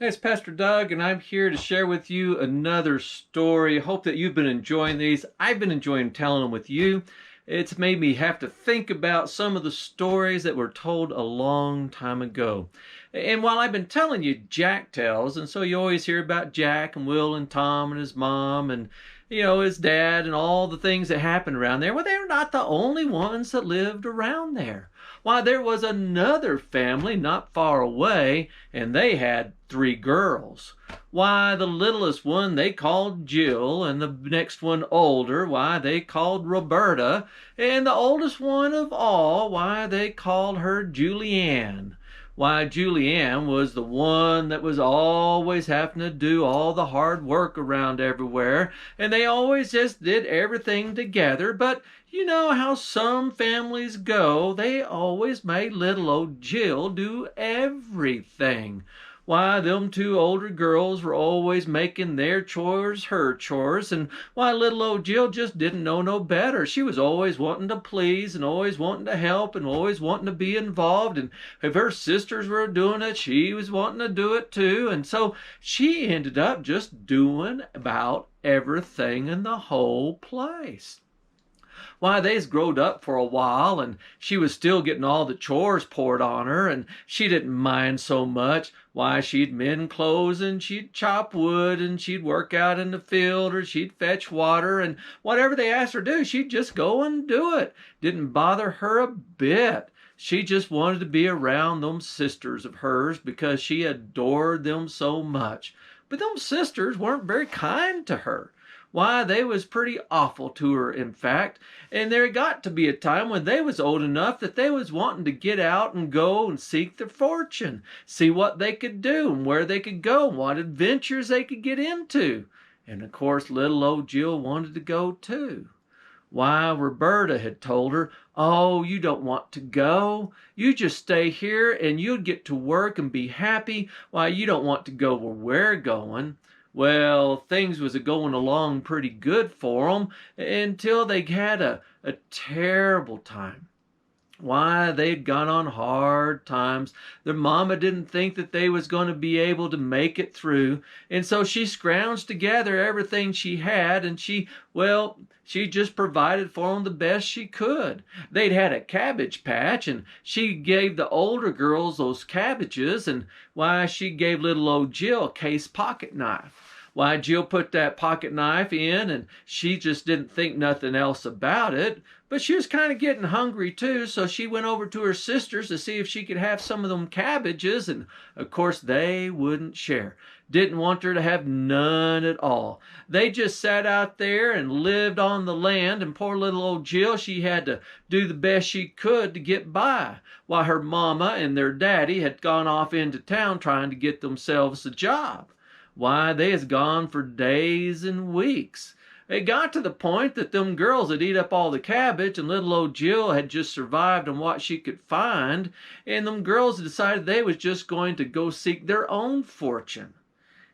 Hey, it's Pastor Doug, and I'm here to share with you another story. Hope that you've been enjoying these. I've been enjoying telling them with you. It's made me have to think about some of the stories that were told a long time ago. And while I've been telling you Jack tales, and so you always hear about Jack and Will and Tom and his mom and his dad and all the things that happened around there. Well, they were not the only ones that lived around there. Why, there was another family not far away, and they had three girls. Why, the littlest one they called Jill, and the next one older, why, they called Roberta, and the oldest one of all, why, they called her Julianne. Why, Julianne was the one that was always having to do all the hard work around everywhere, and they always just did everything together. But you know how some families go, they always made little old Jill do everything. Why, them two older girls were always making their chores her chores, and why, little old Jill just didn't know no better. She was always wanting to please, and always wanting to help, and always wanting to be involved, and if her sisters were doing it, she was wanting to do it too, and so she ended up just doing about everything in the whole place. Why, they's growed up for a while, and she was still getting all the chores poured on her, and she didn't mind so much. Why, she'd mend clothes, and she'd chop wood, and she'd work out in the field, or she'd fetch water, and whatever they asked her to do, she'd just go and do it. Didn't bother her a bit. She just wanted to be around them sisters of hers because she adored them so much. But them sisters weren't very kind to her. Why, they was pretty awful to her, in fact, and there got to be a time when they was old enough that they was wanting to get out and go and seek their fortune, see what they could do and where they could go and what adventures they could get into. And of course little old Jill wanted to go too. Why, Roberta had told her, "Oh, you don't want to go. You just stay here and you'll get to work and be happy. Why, you don't want to go where we're going." Well, things was a-going along pretty good for 'em until they had a terrible time. Why, they'd gone on hard times. Their mama didn't think that they was going to be able to make it through, and so she scrounged together everything she had, and she just provided for them the best she could. They'd had a cabbage patch, and she gave the older girls those cabbages, and why, she gave little old Jill a case pocket knife. Why, Jill put that pocket knife in, and she just didn't think nothing else about it. But she was kind of getting hungry too, so she went over to her sisters to see if she could have some of them cabbages, and of course they wouldn't share. Didn't want her to have none at all. They just sat out there and lived on the land, and poor little old Jill, she had to do the best she could to get by, while her mama and their daddy had gone off into town trying to get themselves a job. Why, they has gone for days and weeks. It got to the point that them girls had eat up all the cabbage, and little old Jill had just survived on what she could find, and them girls decided they was just going to go seek their own fortune.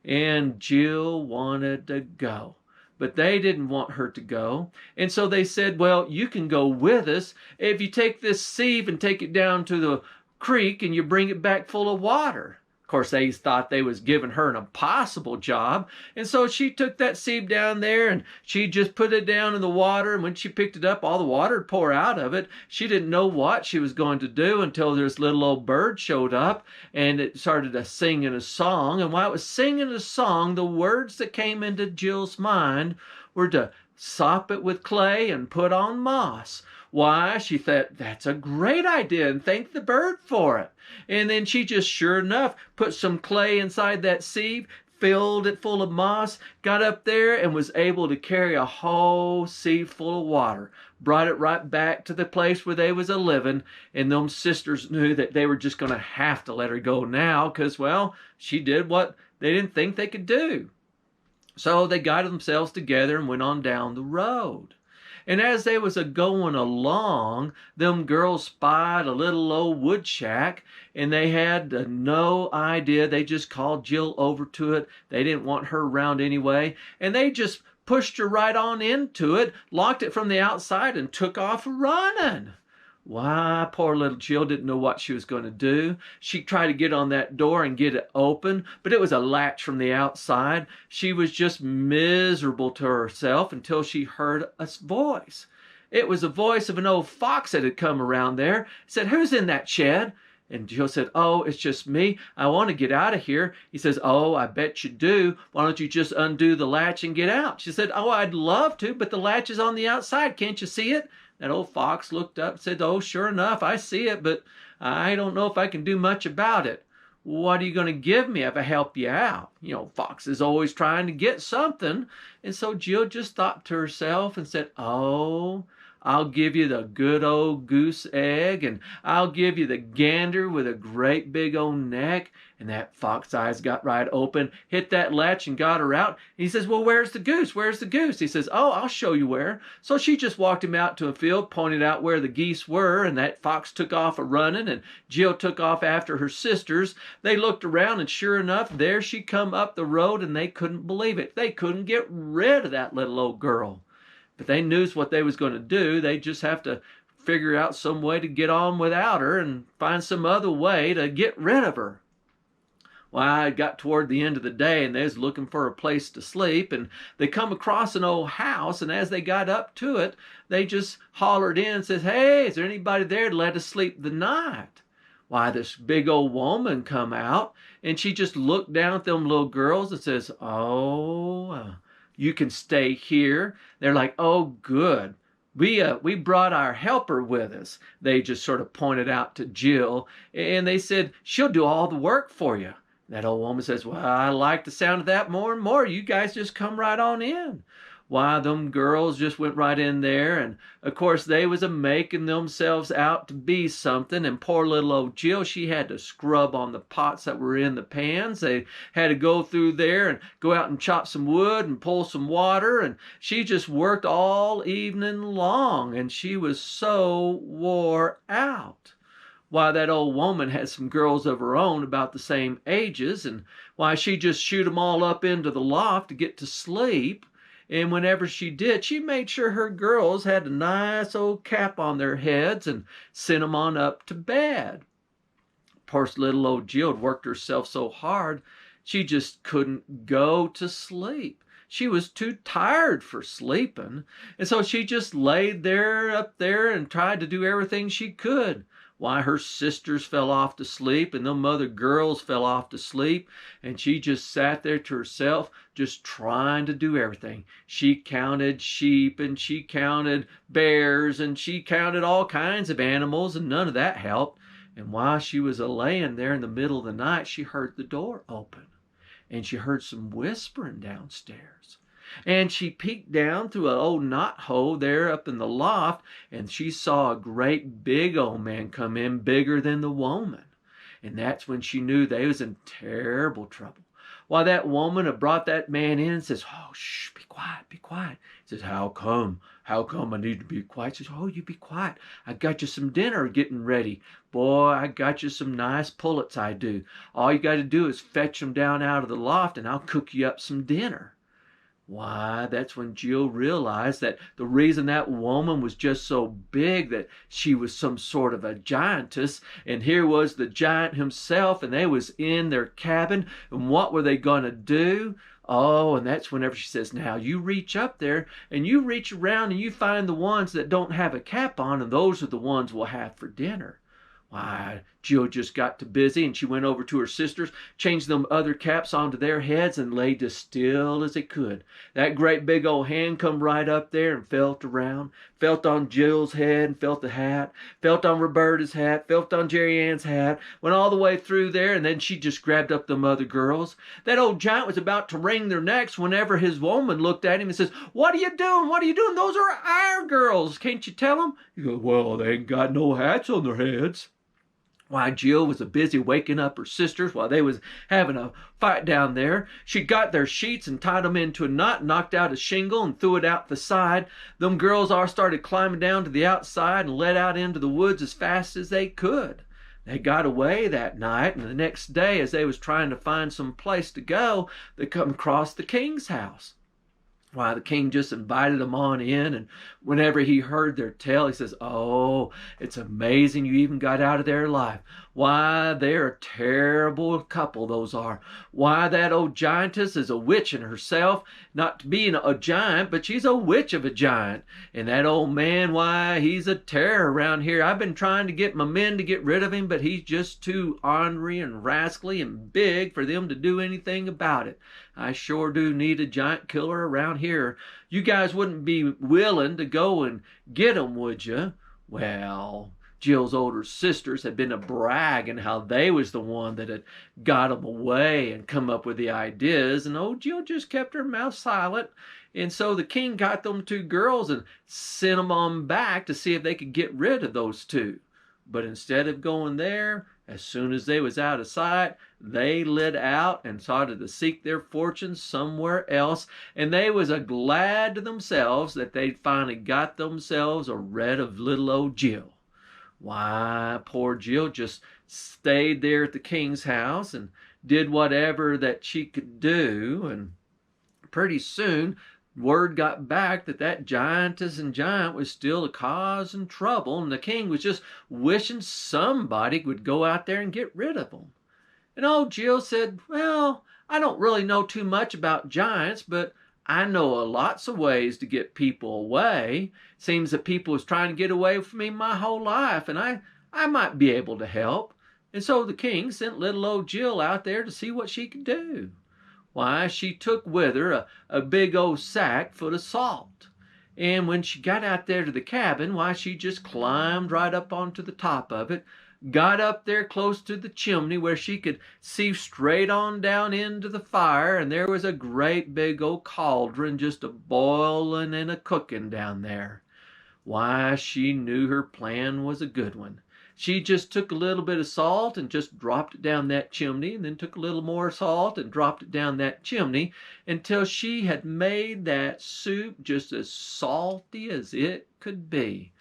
And Jill wanted to go, but they didn't want her to go, and so they said, "Well, you can go with us if you take this sieve and take it down to the creek and you bring it back full of water." Of course, they thought they was giving her an impossible job, and so she took that sieve down there and she just put it down in the water, and when she picked it up, all the water would pour out of it. She didn't know what she was going to do until this little old bird showed up, and it started to sing a song, and while it was singing a song, the words that came into Jill's mind were to sop it with clay and put on moss. Why, she thought, that's a great idea, and thanked the bird for it. And then she just sure enough put some clay inside that sieve, filled it full of moss, got up there and was able to carry a whole sieve full of water, brought it right back to the place where they was a living, and them sisters knew that they were just going to have to let her go now, because, well, she did what they didn't think they could do. So they got themselves together and went on down the road. And as they was a-going along, them girls spied a little old wood shack, and they had no idea. They just called Jill over to it. They didn't want her around anyway, and they just pushed her right on into it, locked it from the outside, and took off running. Why, poor little Jill didn't know what she was going to do. She tried to get on that door and get it open, but it was a latch from the outside. She was just miserable to herself until she heard a voice. It was the voice of an old fox that had come around there. It said, "Who's in that shed?" And Jill said, "Oh, it's just me. I want to get out of here." He says, "Oh, I bet you do. Why don't you just undo the latch and get out?" She said, "Oh, I'd love to, but the latch is on the outside. Can't you see it?" That old fox looked up and said, "Oh, sure enough, I see it, but I don't know if I can do much about it." "What are you going to give me if I help you out?" Fox is always trying to get something. And so Jill just thought to herself and said, "Oh, I'll give you the good old goose egg, and I'll give you the gander with a great big old neck." And that fox eyes got right open, hit that latch and got her out. He says, "Well, where's the goose? Where's the goose?" He says, "Oh, I'll show you where." So she just walked him out to a field, pointed out where the geese were, and that fox took off a-running, and Jill took off after her sisters. They looked around, and sure enough, there she come up the road, and they couldn't believe it. They couldn't get rid of that little old girl. But they knew what they was going to do. They just have to figure out some way to get on without her and find some other way to get rid of her. Well, it got toward the end of the day, and they was looking for a place to sleep, and they come across an old house, and as they got up to it, they just hollered in and says, "Hey, is there anybody there to let us sleep the night?" Why, this big old woman come out, and she just looked down at them little girls and says, "Oh, you can stay here." They're like, "Oh, good. We brought our helper with us." They just sort of pointed out to Jill, and they said, "She'll do all the work for you." That old woman says, "Well, I like the sound of that more and more. You guys just come right on in." Why, them girls just went right in there, and of course they was a-making themselves out to be something, and poor little old Jill, she had to scrub on the pots that were in the pans. They had to go through there and go out and chop some wood and pull some water, and she just worked all evening long, and she was so wore out. Why, that old woman had some girls of her own about the same ages, and why, she just shoot 'em all up into the loft to get to sleep. And whenever she did, she made sure her girls had a nice old cap on their heads and sent 'em on up to bed. Poor little old Jill had worked herself so hard, she just couldn't go to sleep. She was too tired for sleeping, and so she just laid there up there and tried to do everything she could. Why, her sisters fell off to sleep, and them other girls fell off to sleep, and she just sat there to herself, just trying to do everything. She counted sheep, and she counted bears, and she counted all kinds of animals, and none of that helped. And while she was a-laying there in the middle of the night, she heard the door open, and she heard some whispering downstairs. And she peeked down through an old knothole there up in the loft, and she saw a great big old man come in, bigger than the woman. And that's when she knew they was in terrible trouble. Why, that woman had brought that man in and says, "Oh, shh, be quiet, be quiet." He says, "How come? How come I need to be quiet?" She says, "Oh, you be quiet. I got you some dinner getting ready. Boy, I got you some nice pullets, I do. All you got to do is fetch them down out of the loft, and I'll cook you up some dinner." Why, that's when Jill realized that the reason that woman was just so big, that she was some sort of a giantess, and here was the giant himself, and they was in their cabin, and what were they going to do? Oh, and that's whenever she says, "Now you reach up there, and you reach around, and you find the ones that don't have a cap on, and those are the ones we'll have for dinner." Why, Jill just got to busy, and she went over to her sisters, changed them other caps onto their heads, and laid as still as it could. That great big old hand come right up there and felt around, felt on Jill's head and felt the hat, felt on Roberta's hat, felt on Jerry Ann's hat, went all the way through there, and then she just grabbed up them other girls. That old giant was about to wring their necks whenever his woman looked at him and says, "What are you doing? What are you doing? Those are our girls. Can't you tell them?" He goes, "Well, they ain't got no hats on their heads." Why, Jill was busy waking up her sisters while they was having a fight down there. She got their sheets and tied them into a knot, knocked out a shingle and threw it out the side. Them girls all started climbing down to the outside and let out into the woods as fast as they could. They got away that night, and the next day, as they was trying to find some place to go, they come across the king's house. Why, the king just invited them on in, and whenever he heard their tale, he says, "Oh, it's amazing you even got out of there alive. Why, they're a terrible couple, those are. Why, that old giantess is a witch in herself, not being a giant, but she's a witch of a giant. And that old man, why, he's a terror around here. I've been trying to get my men to get rid of him, but he's just too ornery and rascally and big for them to do anything about it. I sure do need a giant killer around here. You guys wouldn't be willing to go and get him, would you?" Well, Jill's older sisters had been a bragging how they was the one that had got him away and come up with the ideas, and old Jill just kept her mouth silent. And so the king got them two girls and sent them on back to see if they could get rid of those two. But instead of going there, as soon as they was out of sight, they lit out and started to seek their fortunes somewhere else, and they was a glad to themselves that they'd finally got themselves rid of little old Jill. Why, poor Jill just stayed there at the king's house and did whatever that she could do, and pretty soon word got back that that giantess and giant was still causing trouble, and the king was just wishing somebody would go out there and get rid of them. And old Jill said, "Well, I don't really know too much about giants, but I know lots of ways to get people away. Seems that people was trying to get away from me my whole life, and I might be able to help." And so the king sent little old Jill out there to see what she could do. Why, she took with her a big old sack full of salt. And when she got out there to the cabin, why, she just climbed right up onto the top of it, got up there close to the chimney where she could see straight on down into the fire, and there was a great big old cauldron just a-boiling and a-cooking down there. Why, she knew her plan was a good one. She just took a little bit of salt and just dropped it down that chimney, and then took a little more salt and dropped it down that chimney, until she had made that soup just as salty as it could be.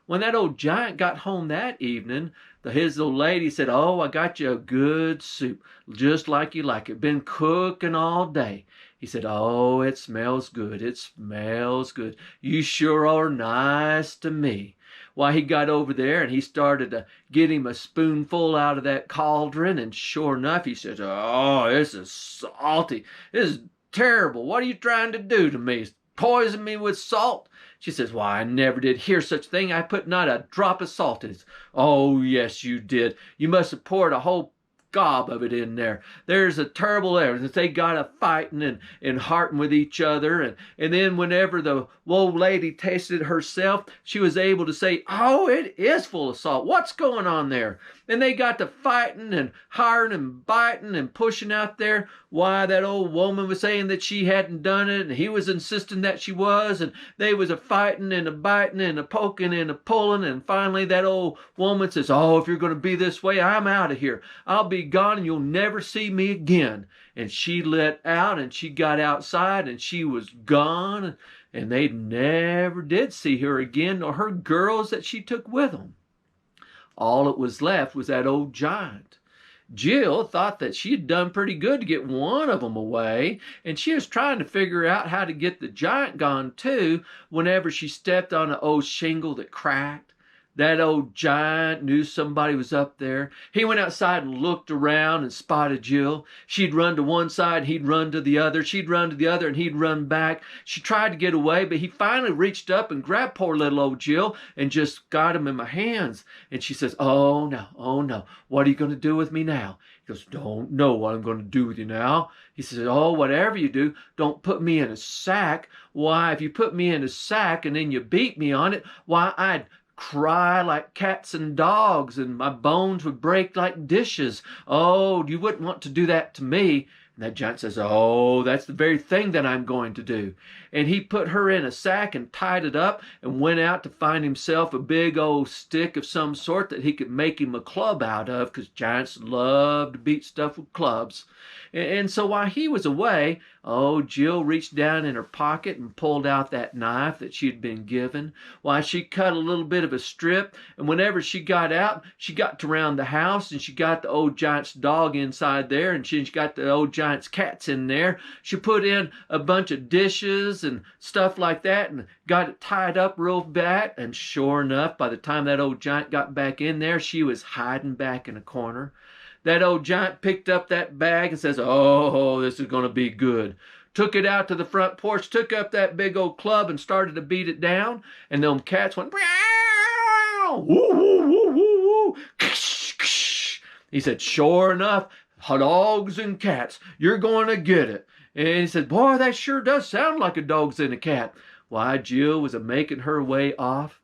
When that old giant got home that evening, his old lady said, "Oh, I got you a good soup, just like you like it. Been cooking all day." He said, "Oh, it smells good. It smells good. You sure are nice to me." Why, he got over there and he started to get him a spoonful out of that cauldron, and sure enough, he said, "Oh, this is salty. This is terrible. What are you trying to do to me? Poison me with salt?" She says, "Why, I never did hear such a thing. I put not a drop of salt in it." "Oh, yes, you did. You must have poured a whole gob of it in there. There's a terrible evidence. They got a fighting and hearting with each other. And then whenever the old lady tasted it herself, she was able to say, 'Oh, it is full of salt. What's going on there?' And they got to fighting and hiring and biting and pushing out there. Why, that old woman was saying that she hadn't done it, and he was insisting that she was, and they was a fighting and a biting and a poking and a pulling, and finally that old woman says, 'Oh, if you're going to be this way, I'm out of here. I'll be gone and you'll never see me again.' And she let out and she got outside and she was gone, and they never did see her again, nor her girls that she took with them. All that was left was that old giant. Jill thought that she had done pretty good to get one of them away, and she was trying to figure out how to get the giant gone too, whenever she stepped on an old shingle that cracked. That old giant knew somebody was up there. He went outside and looked around and spotted Jill. She'd run to one side, he'd run to the other. She'd run to the other, and he'd run back. She tried to get away, but he finally reached up and grabbed poor little old Jill and just got him in my hands. And she says, "Oh, no. What are you going to do with me now?" He goes, "Don't know what I'm going to do with you now." He says, "Oh, whatever you do, don't put me in a sack. Why, if you put me in a sack and then you beat me on it, why, I'd cry like cats and dogs, and my bones would break like dishes. Oh, you wouldn't want to do that to me." And that giant says, "Oh, that's the very thing that I'm going to do." And he put her in a sack and tied it up and went out to find himself a big old stick of some sort that he could make him a club out of, because giants love to beat stuff with clubs. And so while he was away, Jill reached down in her pocket and pulled out that knife that she had been given. Why, she cut a little bit of a strip, and whenever she got out, she got around the house, and she got the old giant's dog inside there, and she got the old giant's giant's cats in there. She put in a bunch of dishes and stuff like that and got it tied up real bad. And sure enough, by the time that old giant got back in there, she was hiding back in a corner. That old giant picked up that bag and says, "Oh, this is going to be good." Took it out to the front porch, took up that big old club and started to beat it down. And them cats went, "Meow! Woo, woo, woo, woo, woo." He said, "Sure enough, dogs and cats, you're going to get it." And he said, "Boy, that sure does sound like a dog and a cat." Why, Jill was making her way off.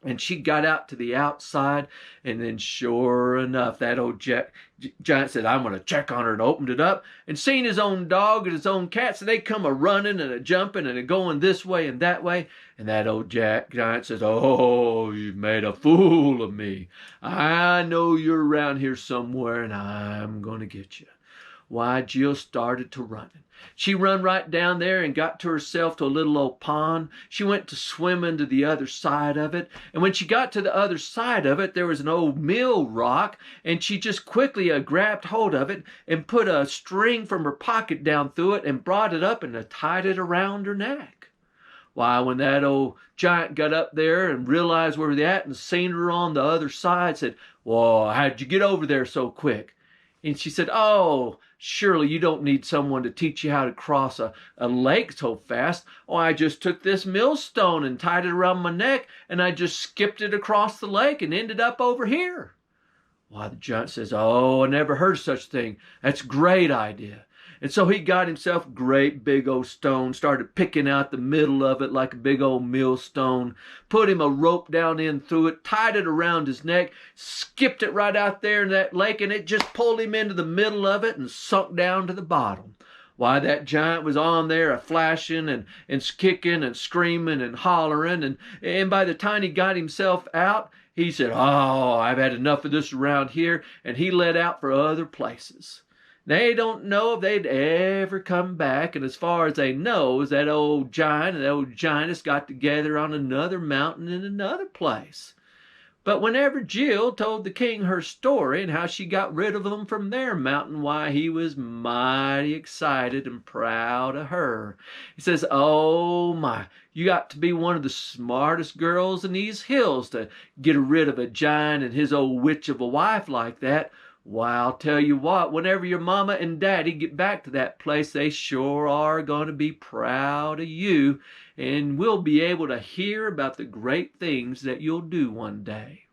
And she got out to the outside, and then sure enough, that old giant said, "I'm going to check on her," and opened it up, and seen his own dog and his own cats, and they come a-running and a-jumping and a-going this way and that way. And that old giant says, "Oh, you've made a fool of me. I know you're around here somewhere, and I'm going to get you." Why, Jill started to running. She run right down there and got to herself to a little old pond. She went to swimming to the other side of it. And when she got to the other side of it, there was an old mill rock. And she just quickly grabbed hold of it and put a string from her pocket down through it and brought it up and tied it around her neck. Why, when that old giant got up there and realized where they're at and seen her on the other side, said, "Well, how'd you get over there so quick?" And she said, "Oh, surely you don't need someone to teach you how to cross a lake so fast. Oh, I just took this millstone and tied it around my neck, and I just skipped it across the lake and ended up over here." Why, the giant says, "Oh, I never heard of such a thing. That's a great idea." And so he got himself a great big old stone, started picking out the middle of it like a big old millstone, put him a rope down in through it, tied it around his neck, skipped it right out there in that lake, and it just pulled him into the middle of it and sunk down to the bottom. Why, that giant was on there a-flashing and kicking and screaming and hollering, and by the time he got himself out, he said, "Oh, I've had enough of this around here," and he let out for other places. They don't know if they'd ever come back, and as far as they know, is that old giant and that old giantess got together on another mountain in another place. But whenever Jill told the king her story and how she got rid of them from their mountain, why, he was mighty excited and proud of her. He says, "Oh my, you got to be one of the smartest girls in these hills to get rid of a giant and his old witch of a wife like that. Why, I'll tell you what, whenever your mama and daddy get back to that place, they sure are going to be proud of you, and we'll be able to hear about the great things that you'll do one day."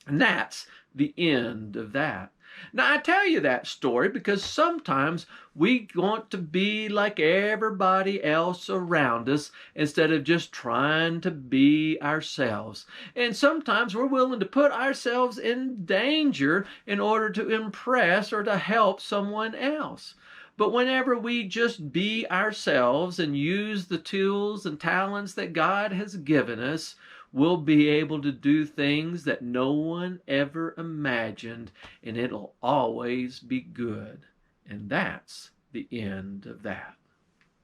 And that's the end of that. Now, I tell you that story because sometimes we want to be like everybody else around us instead of just trying to be ourselves. And sometimes we're willing to put ourselves in danger in order to impress or to help someone else. But whenever we just be ourselves and use the tools and talents that God has given us, we'll be able to do things that no one ever imagined, and it'll always be good. And that's the end of that.